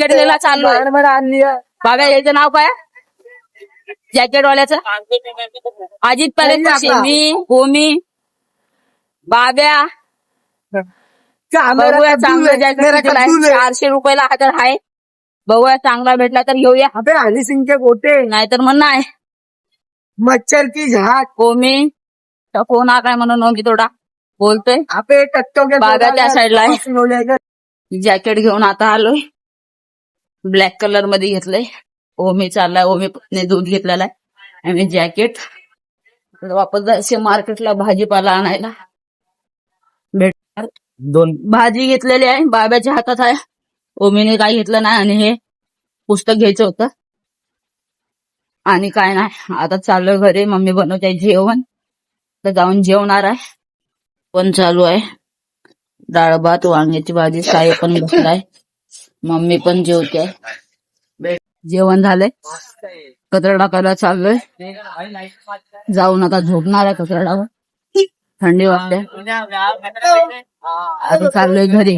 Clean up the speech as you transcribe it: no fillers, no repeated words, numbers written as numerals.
मार्केटला चाललोय. बाबा याचं नाव काय? जॅकेटवाल्याचं अजित पॅलेस. मी भूमी बाब्या बघूया चांगलं जॅकेट दिलाय. 400 रुपयाला हजार आहे. बघूया चांगला भेटला तर घेऊया. हनी सिंह के गोटे नाहीतर मग नाही. मच्छर की झाट भूमी फोन आ काय म्हणून मी थोडा बोलतोय. आपे टट्टो के बागा त्या साईडला आहे. जॅकेट घेऊन आता आलोय. ब्लॅक कलर मध्ये घेतलंय. ओमी चाललाय. ओमीने दूध घेतलेला आहे आणि जॅकेट. वापस जायचे मार्केटला भाजीपाला आणायला. भेटणार. 2 भाजी घेतलेली आहे. बाब्याच्या हातात आहे. ओमीने काही घेतलं नाही आणि हे पुस्तक घ्यायचं होतं आणि काय नाही. आता चाललोय घरी. मम्मी बनवते जेवण तर जाऊन जेवणार आहे. पण चालू आहे डाळ भात वांग्याची भाजी. साई पण बसलाय. मम्मी पण जेवते. जेवण झालंय. कचरा टाकायला चाललोय. जाऊन आता झोपणार आहे कचराडावर. थंडी वाजते. आता चाललोय घरी.